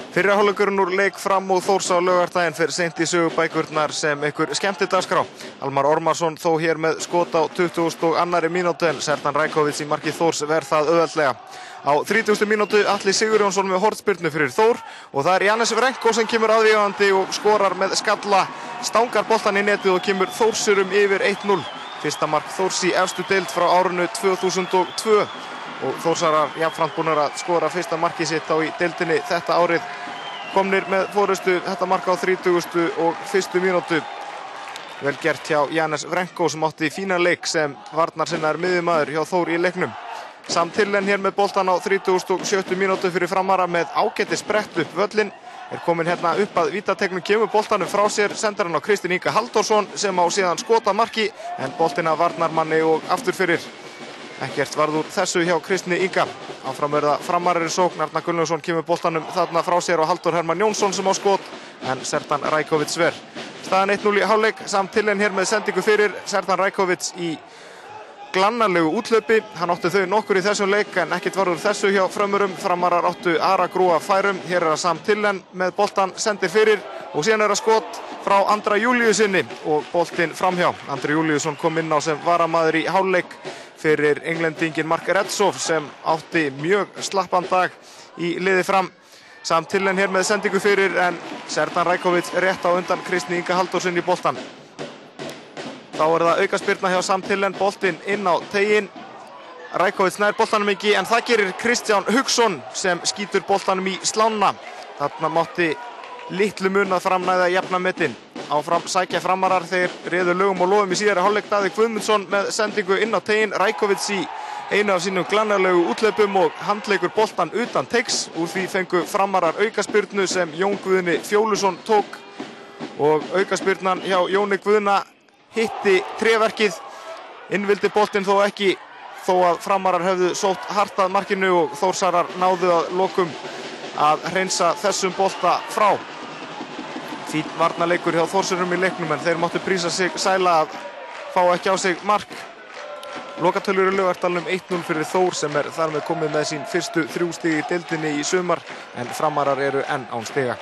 Fyrri hálfleikurinn úr leik Fram og Þórs á laugardaginn fer seint í sögubækurnar sem einhver skemmtidagskrá. Almar Ormarsson þó hér með skot á 22. mínútu en Sertan Rajkovic í marki Þórs ver það auðveldlega. Á 30. mínútu Atli Sigurjónsson með hornspyrnu fyrir Þór og það Jannes Vrenko sem kemur aðvígandi og skorar með skalla, stangar boltan í netið og kemur Þórsurum yfir 1-0. Fyrsta mark Þórs í efstu deild frá árinu 2002 og Þórsarar jafnframt búnir að skora fyrsta markið sitt á í deildinni þetta árið. Komnir með forystu þetta mark á 31. mínútu. Vel gert hjá Jannes Vrenko sem átti fínan leik sem varnarsinnaður miðjumaður hjá Þór í leiknum. Sam Tillen hér með boltan á 37. mínútu fyrir Framara með ágætis sprett upp völlin. Komin hérna upp að vítategnum, kemur boltanum frá sér, sendir hann á Kristinn Inga Halldórsson sem á síðan skota marki en boltinn að varnarmanni og aftur fyrir. Ekkert varð úr þessu hjá Kristni Inga. Áfram verða Framarar í sókn, Arnar Gunnlaugsson kemur boltanum þarna frá sér og Halldór Hermann Jónsson sem á skot en Sertan Rajkovic ver. Staðan 1-0 í hálfleik, Sam Tillen hér með sendingu fyrir, Sertan Rajkovic í glannalegu útlaupi. Hann átti þau nokkur í þessum leik en ekkert varð úr þessu hjá Frömmurum. Framarar áttu aðra grúa færum. Hér er það Sam Tillen með boltan sendir fyrir og síðan er það skot frá Andra Júlíusinni og boltinn framhjá. Andri Júlíusson kom inn á sem varamaður í hálfleik fyrir englendingin Mark Redzov sem átti mjög slappan dag í liði Fram. Sam Tillen hér með sendingu fyrir en Sertan Rajkovic rétt á undan Kristni Inga Halldórsson í boltan. Þá er það aukaspyrna hjá Sam Tillen, boltinn inn á teginn. Rajkovic nær boltanum ekki en það gerir Kristján Hauksson sem skýtur boltanum í slána. Þarna mátti litlu mun að framnæða jafna metin. Áfram sækja Framarar, þeir réðu lögum og lofum í síðari hálfleik. Daði Guðmundsson með sendingu inn á teginn. Rajkovic í einu af sínum glannalegu úthlaupum og handleikur boltan utan teigs. Úr því fengu Framarar aukaspyrnu sem Jón Guðni Fjólusson tók og aukaspyrnan hjá Jóni Guðna hitti tréverkið. Innvildi boltinn þó ekki þó að Framarar hefðu sótt hart að markinu og Þórsarar náðu að lokum að hreinsa þessum bolta frá. Fínn varnarleikur hjá Þórsurum í leiknum en þeir máttu prísa sig sæla að fá ekki á sig mark. Lokatölur í Laugardalnum 1-0 fyrir Þór sem er þar með komið með sín fyrstu 3 stig í deildinni í sumar en Framarar eru enn án stiga.